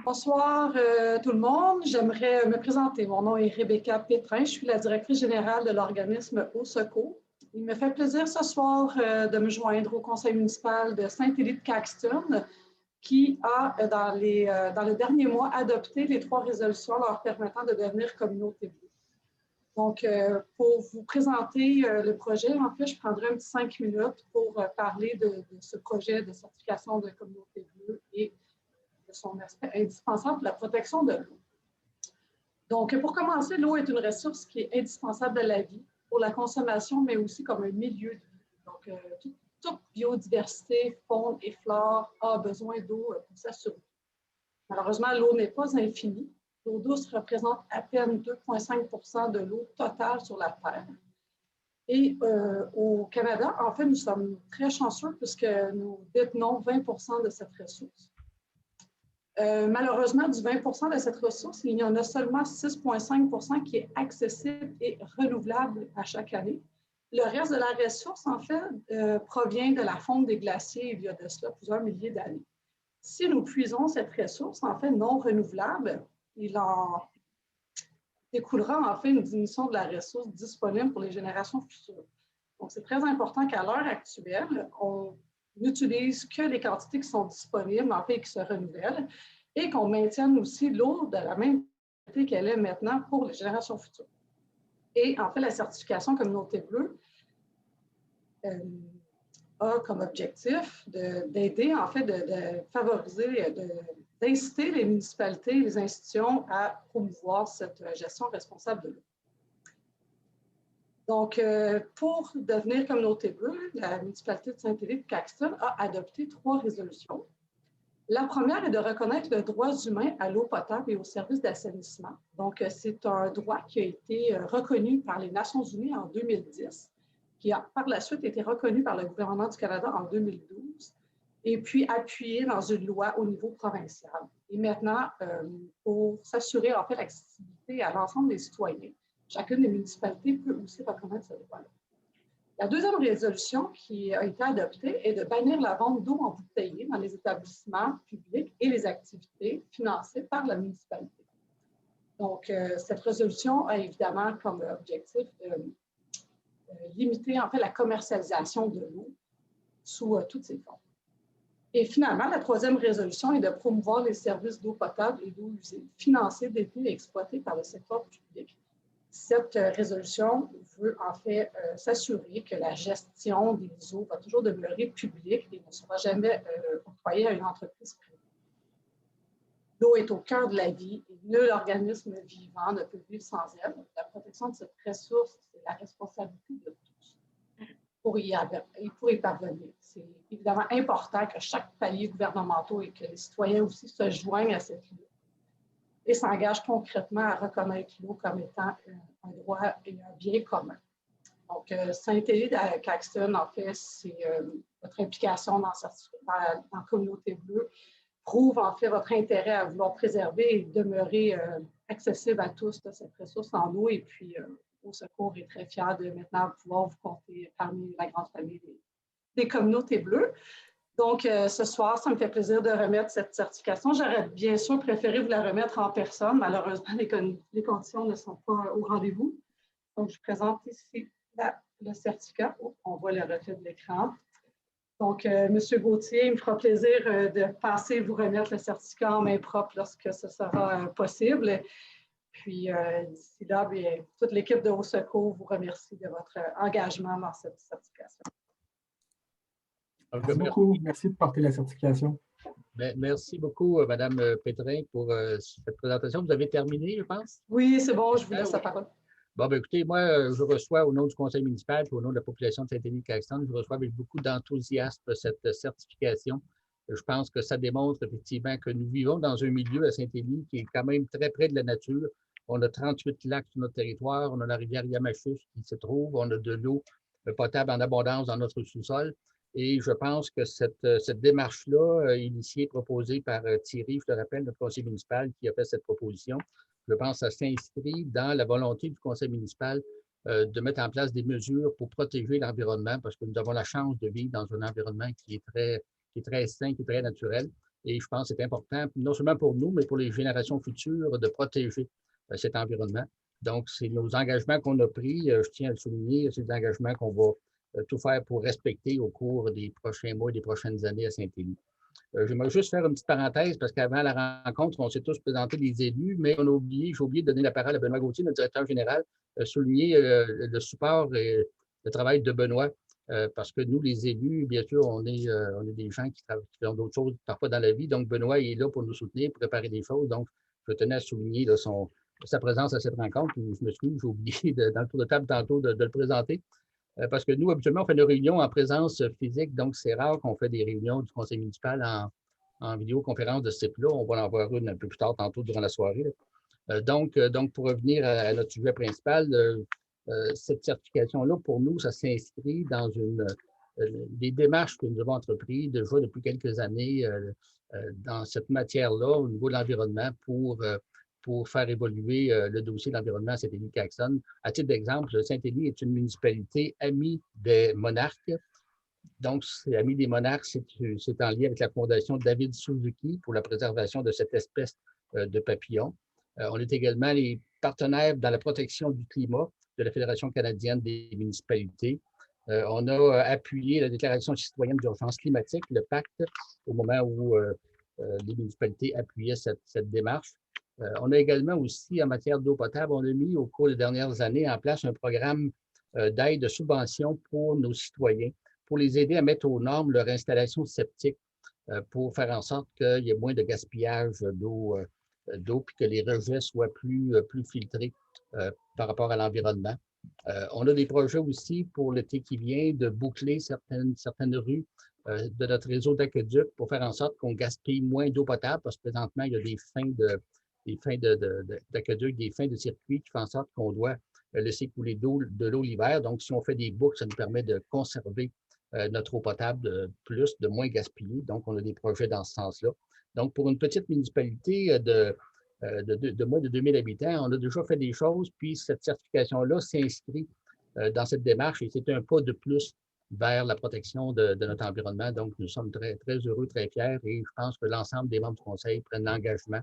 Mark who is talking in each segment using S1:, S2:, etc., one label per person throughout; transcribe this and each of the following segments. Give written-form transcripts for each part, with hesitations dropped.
S1: Bonsoir tout le monde. J'aimerais me présenter. Mon nom est Rebecca Pétrin. Je suis la directrice générale de l'organisme Au Secours. Il me fait plaisir ce soir de me joindre au conseil municipal de Saint-Élie-de-Caxton qui a, dans le dernier mois, adopté les 3 résolutions leur permettant de devenir communauté bleue. Donc, pour vous présenter le projet, en fait, je prendrai un petit 5 minutes pour parler de ce projet de certification de communauté bleue et de son aspect indispensable pour la protection de l'eau. Donc, pour commencer, l'eau est une ressource qui est indispensable à la vie, pour la consommation, mais aussi comme un milieu de vie. Donc, toute biodiversité, faune et flore a besoin d'eau pour sa survie. Malheureusement, l'eau n'est pas infinie. L'eau douce représente à peine 2,5 % de l'eau totale sur la Terre. Et au Canada, en fait, nous sommes très chanceux puisque nous détenons 20 % de cette ressource. Malheureusement, du 20 % de cette ressource, il y en a seulement 6,5 % qui est accessible et renouvelable à chaque année. Le reste de la ressource, en fait, provient de la fonte des glaciers il y a de cela plusieurs milliers d'années. Si nous puisons cette ressource, en fait, non renouvelable, il en découlera en fait une diminution de la ressource disponible pour les générations futures. Donc, c'est très important qu'à l'heure actuelle, on n'utilise que les quantités qui sont disponibles, en fait, et qui se renouvellent, et qu'on maintienne aussi l'eau de la même qualité qu'elle est maintenant pour les générations futures. Et en fait, la certification communauté bleue a comme objectif d'aider, en fait, de favoriser, d'inciter les municipalités et les institutions à promouvoir cette gestion responsable de l'eau. Donc, pour devenir communauté bleue, la municipalité de Saint-Élie-de-Caxton a adopté 3 résolutions. La première est de reconnaître le droit humain à l'eau potable et aux services d'assainissement. Donc, c'est un droit qui a été reconnu par les Nations unies en 2010, qui a par la suite été reconnu par le gouvernement du Canada en 2012, et puis appuyé dans une loi au niveau provincial. Et maintenant, pour s'assurer en fait l'accessibilité à l'ensemble des citoyens, chacune des municipalités peut aussi reconnaître ce droit-là. La deuxième résolution qui a été adoptée est de bannir la vente d'eau embouteillée dans les établissements publics et les activités financées par la municipalité. Donc, cette résolution a évidemment comme objectif de limiter en fait la commercialisation de l'eau sous toutes ses formes. Et finalement, la troisième résolution est de promouvoir les services d'eau potable et d'eau usée financés, détenus et exploités par le secteur public. Cette résolution veut en fait s'assurer que la gestion des eaux va toujours demeurer publique et ne sera jamais octroyée à une entreprise privée. L'eau est au cœur de la vie et nul organisme vivant ne peut vivre sans elle. La protection de cette ressource, c'est la responsabilité de tous pour y parvenir. C'est évidemment important que chaque palier gouvernemental et que les citoyens aussi se joignent à cette lutte et s'engagent concrètement à reconnaître l'eau comme étant un droit et un bien commun. Donc, Saint-Élie-de-Caxton, en fait, c'est votre implication dans la communauté bleue prouve en fait votre intérêt à vouloir préserver et demeurer accessible à tous de cette ressource en eau. Et puis, Au Secours est très fier de maintenant pouvoir vous compter parmi la grande famille des communautés bleues. Donc, ce soir, ça me fait plaisir de remettre cette certification. J'aurais bien sûr préféré vous la remettre en personne. Malheureusement, les conditions ne sont pas au rendez-vous. Donc, je présente ici le certificat. Oh, on voit le reflet de l'écran. Donc, M. Gauthier, il me fera plaisir de passer vous remettre le certificat en main propre lorsque ce sera possible. Puis, d'ici là, bien, toute l'équipe de Au Secours vous remercie de votre engagement dans cette certification.
S2: Merci beaucoup. Merci de porter la certification.
S3: Merci beaucoup, Mme Pétrin, pour cette présentation. Vous avez terminé, je pense?
S1: Oui, c'est bon, je vous laisse la parole.
S3: Bon, bien, écoutez, moi, je reçois au nom du conseil municipal et au nom de la population de Saint-Élie-de-Caxton, je reçois avec beaucoup d'enthousiasme cette certification. Je pense que ça démontre effectivement que nous vivons dans un milieu à Saint-Élie qui est quand même très près de la nature. On a 38 lacs sur notre territoire, on a la rivière Yamachuche qui se trouve, on a de l'eau potable en abondance dans notre sous-sol. Et je pense que cette démarche-là, initiée, proposée par Thierry, je te rappelle, notre conseiller municipal qui a fait cette proposition, je pense que ça s'inscrit dans la volonté du conseil municipal de mettre en place des mesures pour protéger l'environnement parce que nous avons la chance de vivre dans un environnement qui est très sain, qui est très naturel. Et je pense que c'est important, non seulement pour nous, mais pour les générations futures, de protéger cet environnement. Donc, c'est nos engagements qu'on a pris, je tiens à le souligner, c'est des engagements qu'on va tout faire pour respecter au cours des prochains mois et des prochaines années à Saint-Élie. J'aimerais juste faire une petite parenthèse parce qu'avant la rencontre, on s'est tous présentés des élus, mais j'ai oublié de donner la parole à Benoît Gauthier, notre directeur général, souligner le support et le travail de Benoît, parce que nous, les élus, bien sûr, on est des gens qui font d'autres choses parfois dans la vie. Donc, Benoît est là pour nous soutenir, pour préparer des choses. Donc, je tenais à souligner sa présence à cette rencontre. Je me suis j'ai oublié dans le tour de table tantôt de le présenter. Parce que nous, habituellement, on fait nos réunions en présence physique, donc c'est rare qu'on fait des réunions du conseil municipal en vidéoconférence de ce type-là. On va en avoir une un peu plus tard, tantôt, durant la soirée. Donc, pour revenir à notre sujet principal, cette certification-là, pour nous, ça s'inscrit dans des démarches que nous avons entreprises déjà depuis quelques années dans cette matière-là, au niveau de l'environnement, pour faire évoluer le dossier de l'environnement à Saint-Élie-Caxton. À titre d'exemple, Saint-Élie est une municipalité amie des monarques. Donc, Amis des monarques, c'est en lien avec la fondation David Suzuki pour la préservation de cette espèce de papillon. On est également les partenaires dans la protection du climat de la Fédération canadienne des municipalités. On a appuyé la déclaration citoyenne d'urgence climatique, le pacte, au moment où les municipalités appuyaient cette démarche. On a également aussi, en matière d'eau potable, on a mis au cours des dernières années en place un programme d'aide de subvention pour nos citoyens, pour les aider à mettre aux normes leur installation septique, pour faire en sorte qu'il y ait moins de gaspillage d'eau, puis que les rejets soient plus filtrés par rapport à l'environnement. On a des projets aussi pour l'été qui vient de boucler certaines rues de notre réseau d'aqueduc pour faire en sorte qu'on gaspille moins d'eau potable, parce que présentement, il y a des fins d'aqueduc, des fins de circuit qui font en sorte qu'on doit laisser couler de l'eau l'hiver. Donc, si on fait des boucles, ça nous permet de conserver notre eau potable de moins gaspiller. Donc, on a des projets dans ce sens-là. Donc, pour une petite municipalité de moins de 2000 habitants, on a déjà fait des choses, puis cette certification-là s'inscrit dans cette démarche et c'est un pas de plus vers la protection de notre environnement. Donc, nous sommes très, très heureux, très fiers et je pense que l'ensemble des membres du Conseil prennent l'engagement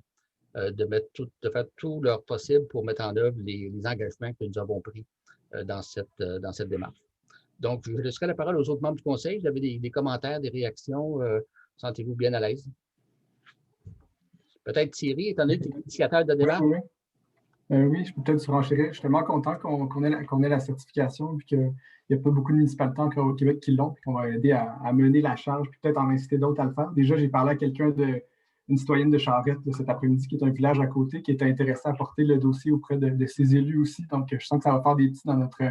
S3: de faire tout leur possible pour mettre en œuvre les engagements que nous avons pris dans cette démarche. Donc, je laisserai la parole aux autres membres du Conseil. Vous avez des commentaires, des réactions. Sentez-vous bien à l'aise? Peut-être Thierry, étant donné que tu es l'initiateur de la démarche.
S2: Oui, je peux peut-être surenchérir. Je suis tellement content qu'on ait la certification, puis qu'il n'y a pas beaucoup de municipalités encore au Québec qui l'ont, puis qu'on va aider à mener la charge, puis peut-être en inciter d'autres à le faire. Déjà, j'ai parlé à une citoyenne de Charette de cet après-midi, qui est un village à côté, qui est intéressée à porter le dossier auprès de ses élus aussi. Donc, je sens que ça va faire des petits dans notre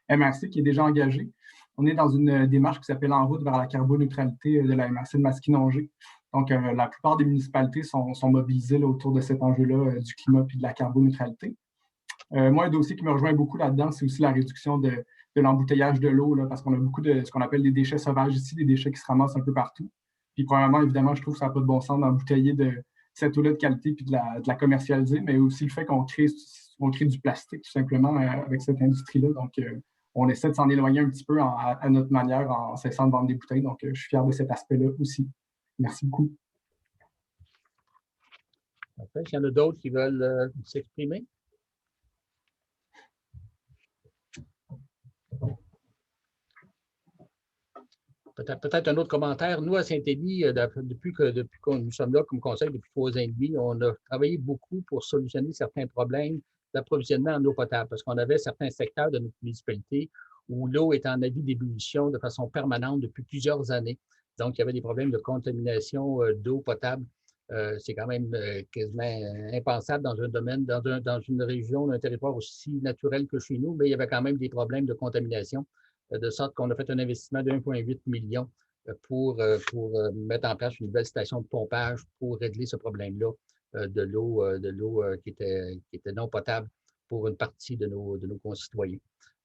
S2: MRC qui est déjà engagé. On est dans une démarche qui s'appelle En route vers la carboneutralité de la MRC de Masquinongé. Donc, la plupart des municipalités sont mobilisées là, autour de cet enjeu-là du climat et de la carboneutralité. Moi, un dossier qui me rejoint beaucoup là-dedans, c'est aussi la réduction de l'embouteillage de l'eau, parce qu'on a beaucoup de ce qu'on appelle des déchets sauvages ici, des déchets qui se ramassent un peu partout. Puis, premièrement, évidemment, je trouve que ça n'a pas de bon sens d'embouteiller de cette eau-là de qualité puis de la commercialiser, mais aussi le fait qu'on crée du plastique, tout simplement, avec cette industrie-là. Donc, on essaie de s'en éloigner un petit peu à notre manière en cessant de vendre des bouteilles. Donc, je suis fier de cet aspect-là aussi. Merci beaucoup.
S3: Parfait. S'il y en a d'autres qui veulent s'exprimer? Peut-être un autre commentaire. Nous, à Saint-Élie, depuis que nous sommes là comme conseil depuis 3 ans et demi, on a travaillé beaucoup pour solutionner certains problèmes d'approvisionnement en eau potable, parce qu'on avait certains secteurs de notre municipalité où l'eau est en avis d'ébullition de façon permanente depuis plusieurs années. Donc, il y avait des problèmes de contamination d'eau potable. C'est quand même quasiment impensable dans un domaine, dans une région, un territoire aussi naturel que chez nous, mais il y avait quand même des problèmes de contamination, de sorte qu'on a fait un investissement de 1,8 million pour mettre en place une nouvelle station de pompage pour régler ce problème-là de l'eau qui était non potable pour une partie de nos concitoyens.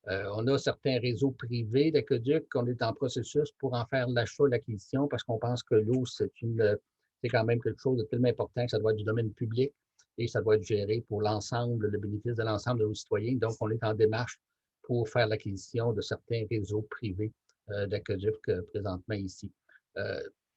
S3: On a certains réseaux privés d'aqueduc qu'on est en processus pour en faire l'achat, l'acquisition, parce qu'on pense que l'eau, c'est quand même quelque chose de tellement important que ça doit être du domaine public et ça doit être géré pour l'ensemble, le bénéfice de l'ensemble de nos citoyens. Donc, on est en démarche pour faire l'acquisition de certains réseaux privés d'aqueduc présentement ici.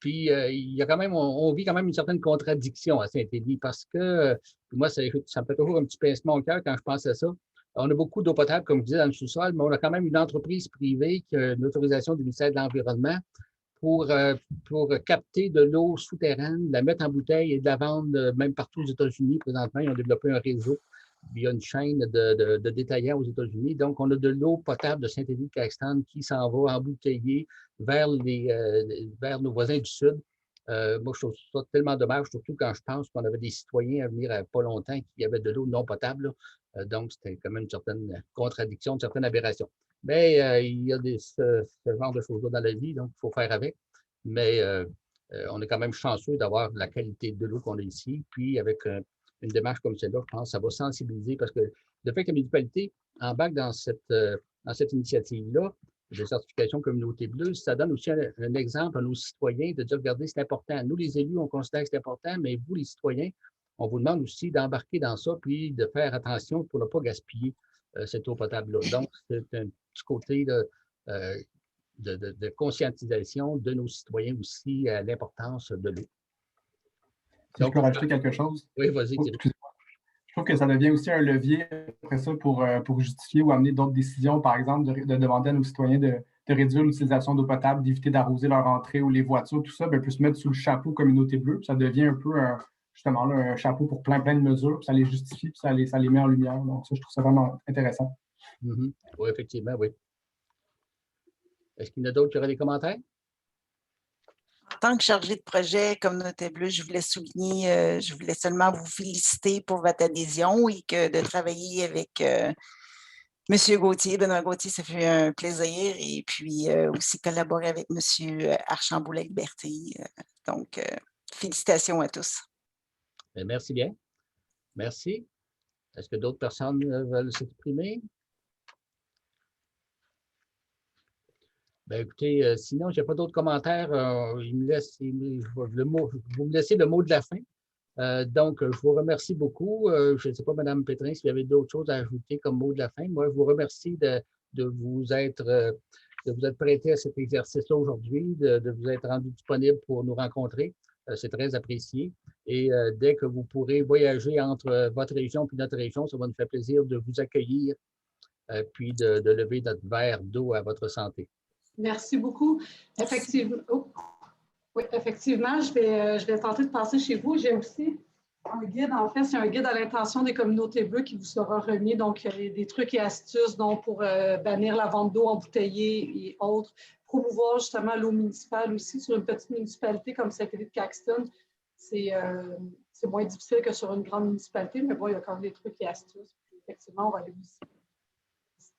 S3: Puis, il y a quand même, on vit quand même une certaine contradiction à Saint-Élie parce que, moi, ça me fait toujours un petit pincement au cœur quand je pense à ça. On a beaucoup d'eau potable, comme je disais, dans le sous-sol, mais on a quand même une entreprise privée qui a une autorisation du ministère de l'Environnement pour, pour capter de l'eau souterraine, la mettre en bouteille et de la vendre même partout aux États-Unis. Présentement, ils ont développé un réseau via une chaîne de détaillants aux États-Unis. Donc, on a de l'eau potable de Saint-Élie-de-Caxton qui s'en va embouteiller vers nos voisins du Sud. Moi, je trouve ça tellement dommage, surtout quand je pense qu'on avait des citoyens à venir à pas longtemps qui avaient de l'eau non potable. Donc, c'était quand même une certaine contradiction, une certaine aberration. Mais il y a ce genre de choses-là dans la vie, donc il faut faire avec. Mais on est quand même chanceux d'avoir la qualité de l'eau qu'on a ici. Puis, avec une démarche comme celle-là, je pense que ça va sensibiliser parce que le fait que la municipalité embarque dans cette initiative-là, de certification communauté bleue, ça donne aussi un exemple à nos citoyens de dire, regardez, c'est important. Nous, les élus, on considère que c'est important, mais vous, les citoyens, on vous demande aussi d'embarquer dans ça, puis de faire attention pour ne pas gaspiller cette eau potable-là. Donc, c'est un petit côté de conscientisation de nos citoyens aussi à l'importance de l'eau.
S2: Si je peux rajouter quelque chose?
S3: Oui, vas-y.
S2: Je trouve que ça devient aussi un levier après ça pour justifier ou amener d'autres décisions, par exemple, de demander à nos citoyens de réduire l'utilisation d'eau potable, d'éviter d'arroser leur entrée ou les voitures, tout ça, bien, peut se mettre sous le chapeau communauté bleue. Ça devient un peu justement là, un chapeau pour plein de mesures, puis ça les justifie, puis ça les met en lumière. Donc, ça, je trouve ça vraiment intéressant.
S3: Oui, effectivement, oui. Est-ce qu'il y en a d'autres qui auraient des commentaires?
S4: En tant que chargé de projet Communauté Bleue, je voulais seulement vous féliciter pour votre adhésion et que de travailler avec M. Gauthier, Benoît Gauthier, ça fait un plaisir. Et puis aussi collaborer avec M. Archambault-Liberté. Donc, félicitations à tous.
S3: Merci bien. Merci. Est-ce que d'autres personnes veulent s'exprimer? Ben, écoutez, sinon, je n'ai pas d'autres commentaires. Vous me laissez le mot de la fin. Donc, je vous remercie beaucoup. Je ne sais pas, Mme Pétrin, s'il y avait d'autres choses à ajouter comme mot de la fin. Moi, je vous remercie de vous être prêté à cet exercice-là aujourd'hui, de vous être rendu disponible pour nous rencontrer. C'est très apprécié. Et dès que vous pourrez voyager entre votre région et notre région, ça va nous faire plaisir de vous accueillir puis de lever notre verre d'eau à votre santé.
S1: Merci beaucoup. Effectivement, oui, effectivement, je vais tenter de passer chez vous. J'ai aussi un guide. En fait, c'est un guide à l'intention des communautés bleues qui vous sera remis. Donc, il y a des trucs et astuces pour bannir la vente d'eau embouteillée et autres. Promouvoir justement l'eau municipale aussi sur une petite municipalité comme Saint-Élie-de-Caxton. C'est moins difficile que sur une grande municipalité, mais bon, il y a quand même des trucs et astuces. Puis, effectivement, on va aller aussi.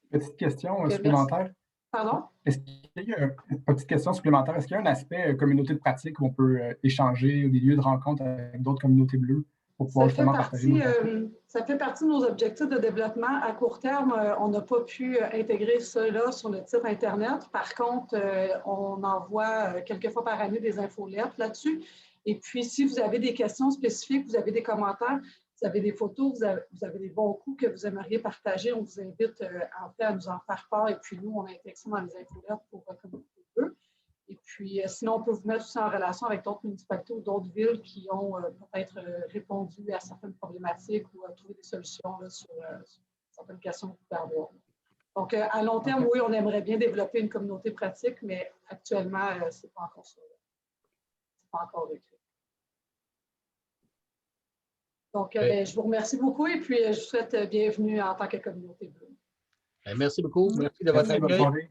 S2: Petite question supplémentaire.
S1: Pardon?
S2: Est-ce qu'il y a une petite question supplémentaire? Est-ce qu'il y a un aspect communauté de pratique où on peut échanger ou des lieux de rencontre avec d'autres communautés bleues pour pouvoir justement partager nos
S1: ça fait partie de nos objectifs de développement. À court terme, on n'a pas pu intégrer cela sur le site Internet. Par contre, on envoie quelques fois par année des infolettres là-dessus. Et puis, si vous avez des questions spécifiques, vous avez des commentaires, vous avez des photos, vous avez des bons coups que vous aimeriez partager, on vous invite en fait à nous en faire part. Et puis, nous, on intègre ça dans les infolettres pour communauté bleue. Et puis, sinon, on peut vous mettre aussi en relation avec d'autres municipalités ou d'autres villes qui ont peut-être répondu à certaines problématiques ou trouvé des solutions là, sur certaines questions que vous pouvez avoir. Donc, à long terme, oui, on aimerait bien développer une communauté pratique, mais actuellement, ce n'est pas encore ça. Ce n'est pas encore le cas. Donc, je vous remercie beaucoup et puis je vous souhaite bienvenue en tant que communauté bleue.
S3: Merci beaucoup. Merci de votre accueil.